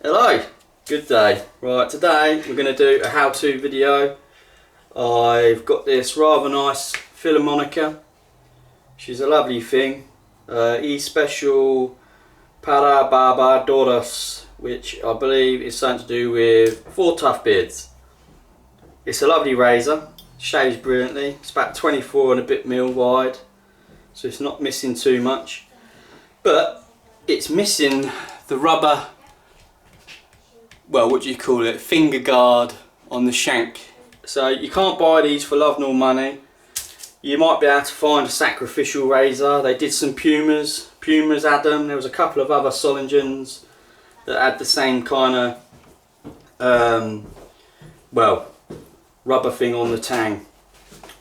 Hello, good day. Right, today we're going to do a how-to video. I've got this rather nice Filarmonica. She's a lovely thing. Especial para Duras, which I believe is something to do with 4 tough beards. It's a lovely razor, shaves brilliantly. It's about 24 and a bit mil wide, so it's not missing too much. But it's missing the rubber, well, what do you call it, finger guard on the shank. So you can't buy these for love nor money. You might be able to find a sacrificial razor. They did some Pumas had them. There was a couple of other Solingons that had the same kind of well, rubber thing on the tang,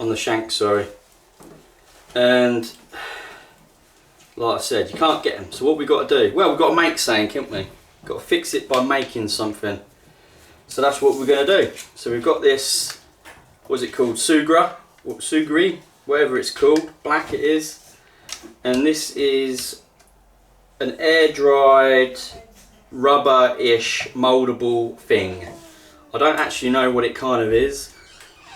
on the shank, sorry. And like I said, you can't get them. So what we got to do? Well, we've got to make something, haven't we? Got to fix it by making something. So that's what we're going to do. So we've got this, what's it called, Sugru, whatever it's called, black it is. And this is an air dried rubber-ish mouldable thing. I don't actually know what it kind of is,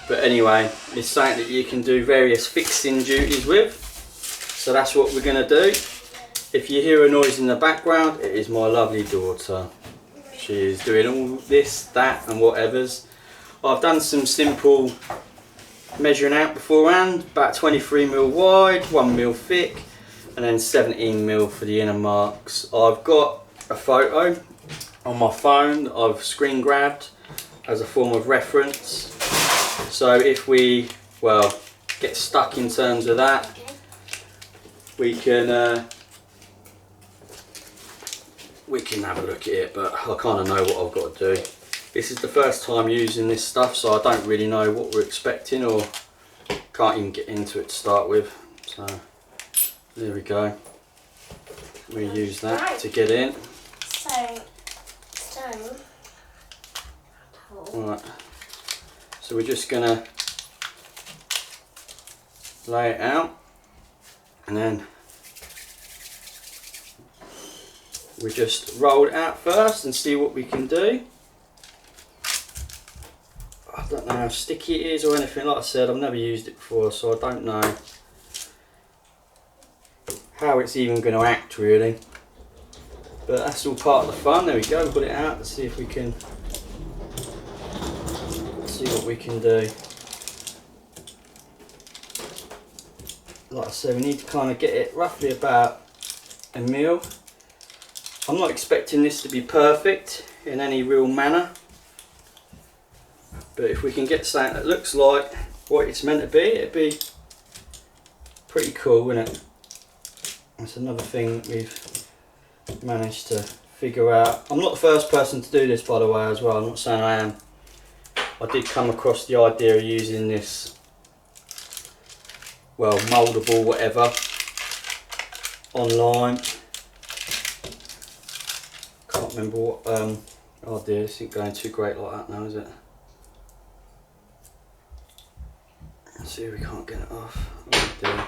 but anyway, it's something that you can do various fixing duties with. So that's what we're going to do. If you hear a noise in the background, it is my lovely daughter. She's doing all this, that and whatevers. I've done some simple measuring out beforehand, about 23 mil wide, 1 mil thick, and then 17 mil for the inner marks. I've got a photo on my phone that I've screen grabbed as a form of reference. So if we, well, get stuck in terms of that, we can have a look at it, but I kind of know what I've got to do. This is the first time using this stuff, so I don't really know what we're expecting, or can't even get into it to start with. So there we go. We use that to get in. Right. So we're just gonna lay it out, and then we just roll it out first and see what we can do. I don't know how sticky it is or anything. Like I said, I've never used it before, so I don't know how it's even going to act really. But that's all part of the fun. There we go, put it out. Let's see if we can see what we can do. Like I said, we need to kind of get it roughly about a mil. I'm not expecting this to be perfect in any real manner, but if we can get something that looks like what it's meant to be, it'd be pretty cool, wouldn't it? That's another thing that we've managed to figure out. I'm not the first person to do this, by the way, as well. I'm not saying I am. I did come across the idea of using this, well, mouldable whatever, online. Can't remember what, oh dear, this isn't going too great like that now, is it? Let's see if we can't get it off. Oh dear.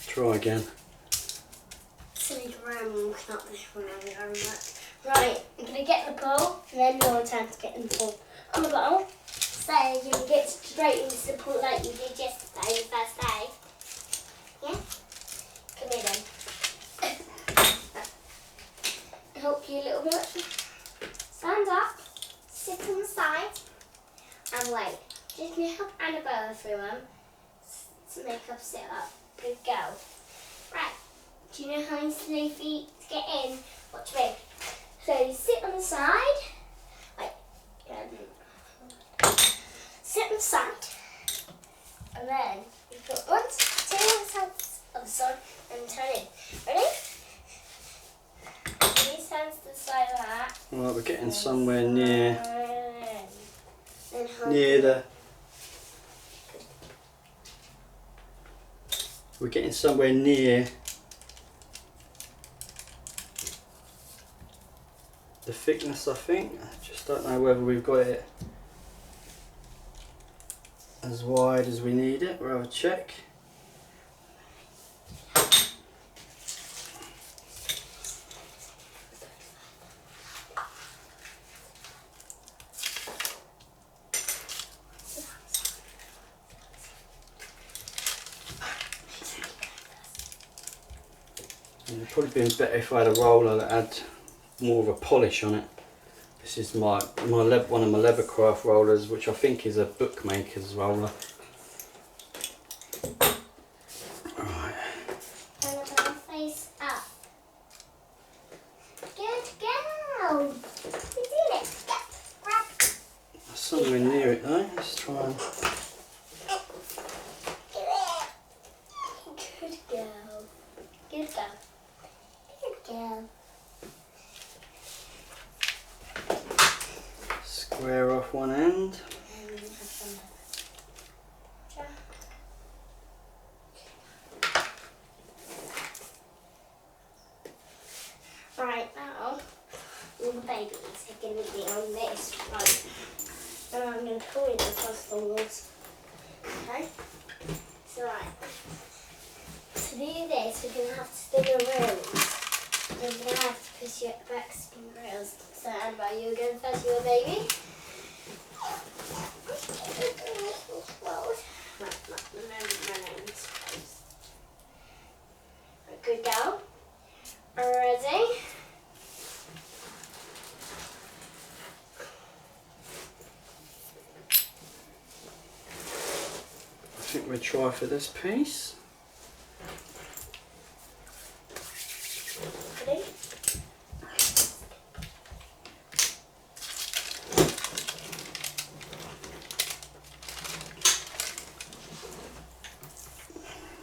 Try again. Right, I'm going to get the pole, and then your turn to get in the pole. On the bottle, so you can get straight into the pool like you did yesterday, the first day. Yeah? Come here then. Help you a little bit. Stand up, sit on the side, and wait. Just going to help Annabella through them to make her sit up. Good girl. Right, do you know how many slow feet to get in? Watch me. So you sit on the side. Wait. Sit on the side. And then you put one, two on the sides of the sun and turn in. Ready? These hands to the side of that. Right, we're getting somewhere near the. We're getting somewhere near the thickness, I think. I just don't know whether we've got it as wide as we need it. We'll have a check. It'd probably been better if I had a roller that had more of a polish on it. This is one of my Leathercraft rollers, which I think is a bookmaker's roller. Right. Annabelle, face up. Good girl. You did it. Grab. There's somewhere near it though. Let's try and. Good girl. Good girl. Good girl. Square off one end. Right now, all the babies are going to be on this, right? And I'm going to pull it across the walls. Okay? So, right. To do this, we're going to have to spin the rails. We're going to have to push it back, spin the rails. So, Annabelle, you're going first, your baby. Good girl. Ready? I think we'll try for this piece. Ready?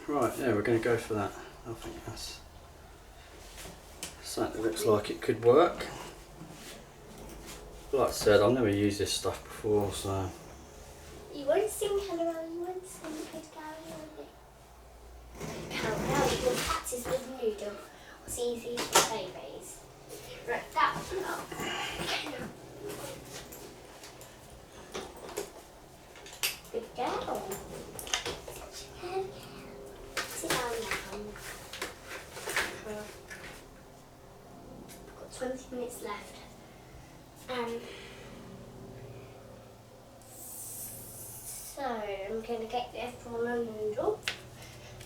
Right, yeah, we're going to go for that. I think that's something that looks like it could work. Like I said, I've never used this stuff before, so. You won't sing, hello, you won't sing, good girl, now you will practice with noodle. It's easy for babies. Right, that one up. Okay, now. Good girl. Sit down now. Got 20 minutes left. So I'm going to get everyone a noodle,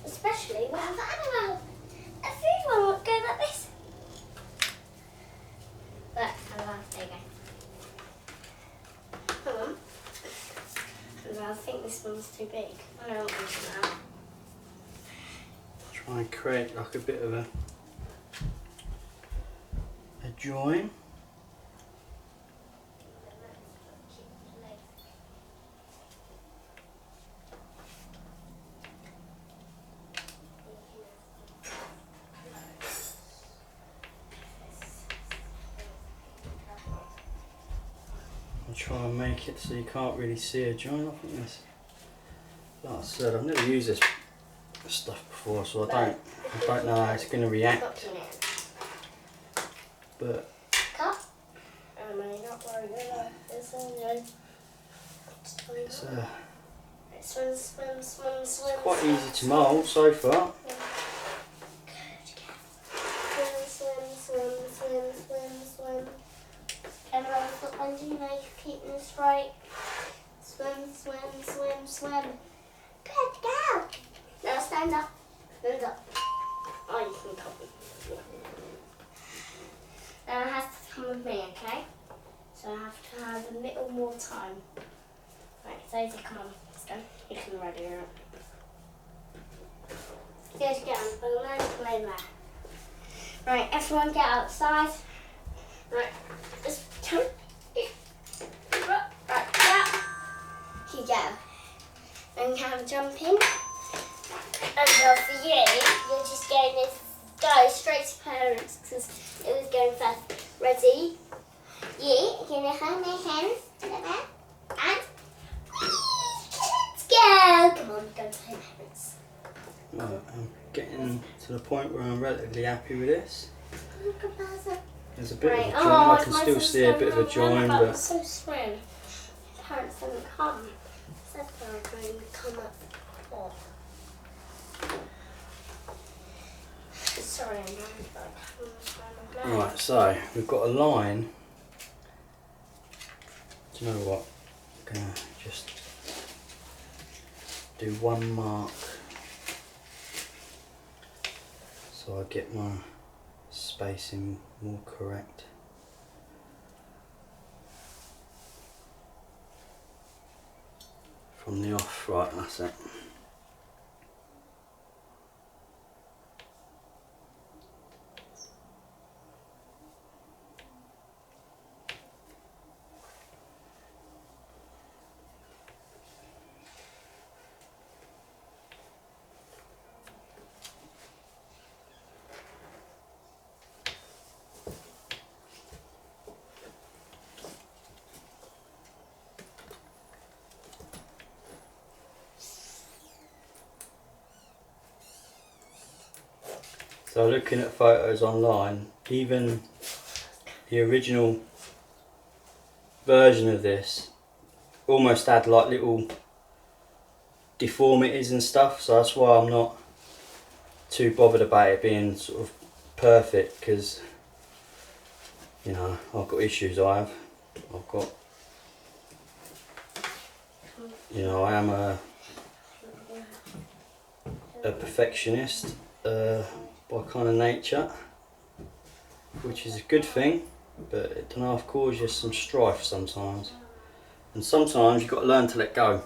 especially when I've Annabelle. A food one won't go like this. But Annabelle, there you go. Come on. Annabelle, I think this one's too big. I don't want this now. Try and create like a bit of a join. And try and make it so you can't really see a join. I think this, like I said, I've never used this stuff before, so I don't know how it's going to react. But Cut. Not worry, swim. quite easy to mould so far. Swim. Everyone's look under your knife, keep them straight. Swim. Good girl. Now stand up. Oh, you can come. Now it has to come with me, okay? So I have to have a little more time. Right, Daisy, come on. Let's go. You can ready it. Good girl. We'll learn to play there. Right, everyone get outside. Right, just jump. Right, yeah. Here you go. Then you have jumping. And for you, you're just going to go straight to parents because it was going first. Ready? You're going to hold my hands like that. And let's go. Come on, go to parents. Right, I'm getting to the point where I'm relatively happy with this. There's a bit of a join, I can still see a bit of a join, but... So swim. Parents didn't come. Said they were going to come up. Oh. Sorry, Right, so we've got a line. Do you know what? I'm going to just do one mark. So so I get my spacing more correct. From the off, right, that's it. So looking at photos online, even the original version of this almost had like little deformities and stuff, so that's why I'm not too bothered about it being sort of perfect, because you know, I've got issues. I've got, you know, I am a perfectionist by kind of nature, which is a good thing, but it can half cause you some strife sometimes, and sometimes you've got to learn to let go,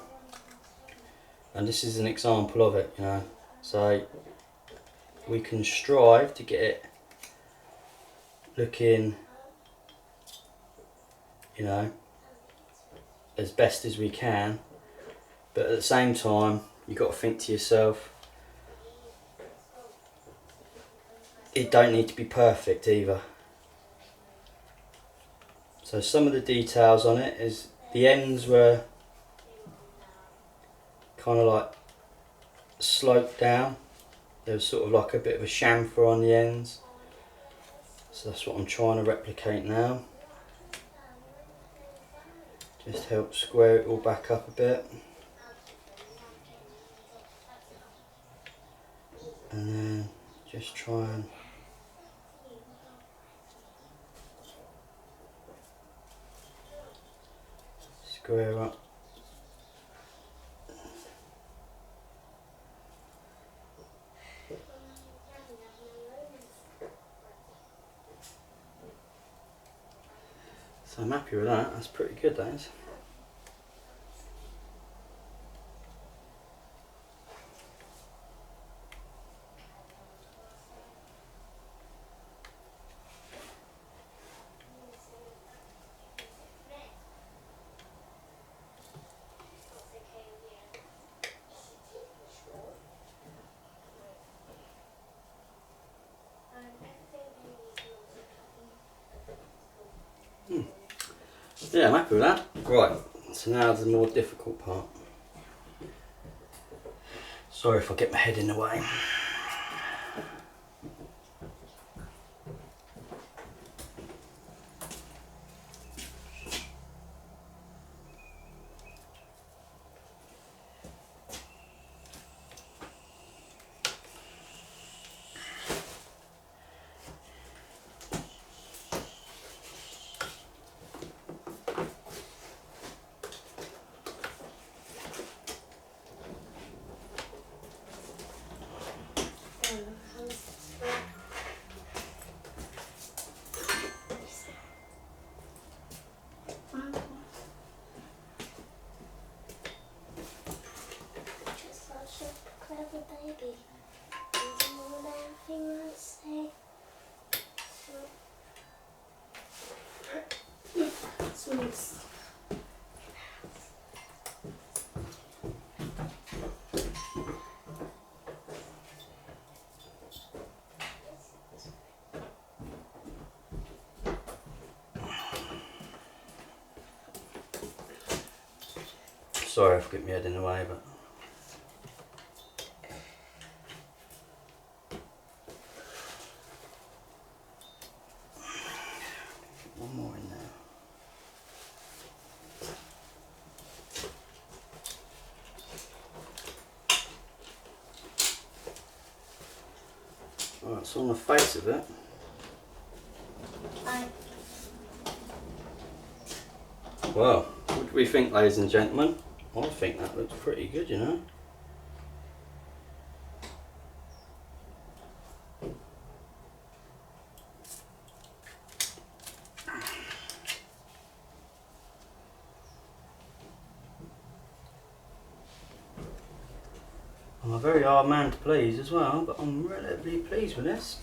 and this is an example of it, you know. So we can strive to get it looking, you know, as best as we can, but at the same time you've got to think to yourself, it don't need to be perfect either. So some of the details on it is the ends were kind of like sloped down. There was sort of like a bit of a chamfer on the ends. So that's what I'm trying to replicate now. Just help square it all back up a bit. And then just try and square up. So I'm happy with that, that's pretty good, that is. Yeah, I'm happy with that. Right, so now the more difficult part. Sorry if I get my head in the way. Sorry if I get my head in the way, but one more in there. Alright, so on the face of it, well, what do we think, ladies and gentlemen? I think that looks pretty good, you know. I'm a very hard man to please as well, but I'm relatively pleased with this.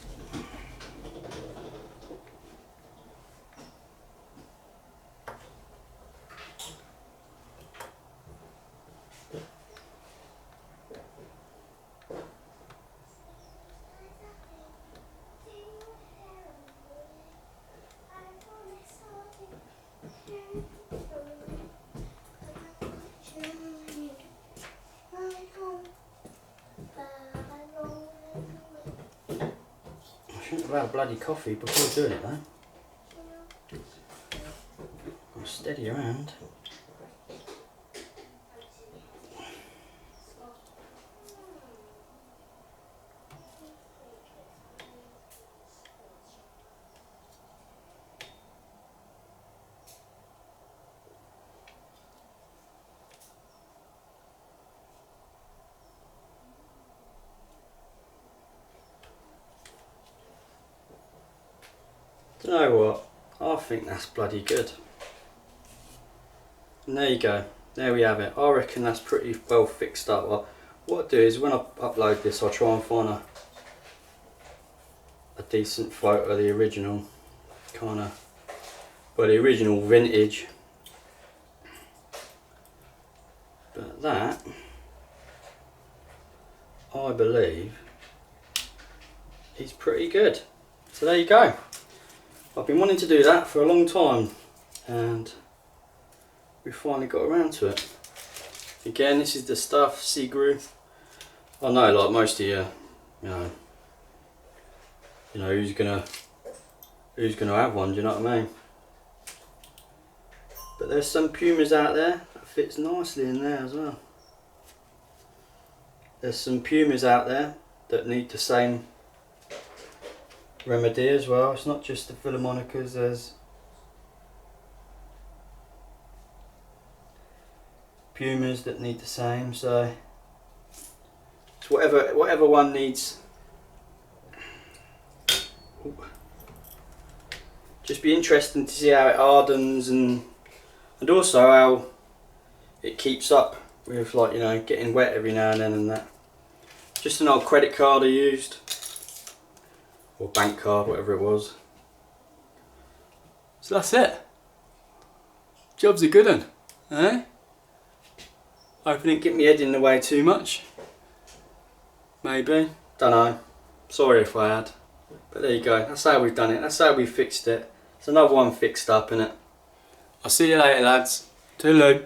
I shouldn't have had a bloody coffee before doing it though. I'll steady your hand. You know what? I think that's bloody good. And there you go. There we have it. I reckon that's pretty well fixed up. What I do is when I upload this, I'll try and find a decent photo of the original kind of, well, the original vintage. But that, I believe, is pretty good. So there you go. I've been wanting to do that for a long time and we finally got around to it. Again, this is the stuff, Sugru. I know, like most of you, you know who's gonna have one, do you know what I mean? But there's some Pumas out there that fits nicely in there as well. There's some Pumas out there that need the same remedy as well. It's not just the Filarmonicas, there's Pumas that need the same, so it's whatever one needs. Just be interesting to see how it hardens and also how it keeps up with, like, getting wet every now and then and that. Just an old credit card I used, or bank card, whatever it was. So that's it. Job's a good one, eh? Hope I didn't get my head in the way too much. Maybe, don't know. Sorry if I had. But there you go, that's how we've done it, that's how we fixed it. It's another one fixed up, innit? I'll see you later, lads. Toodaloo.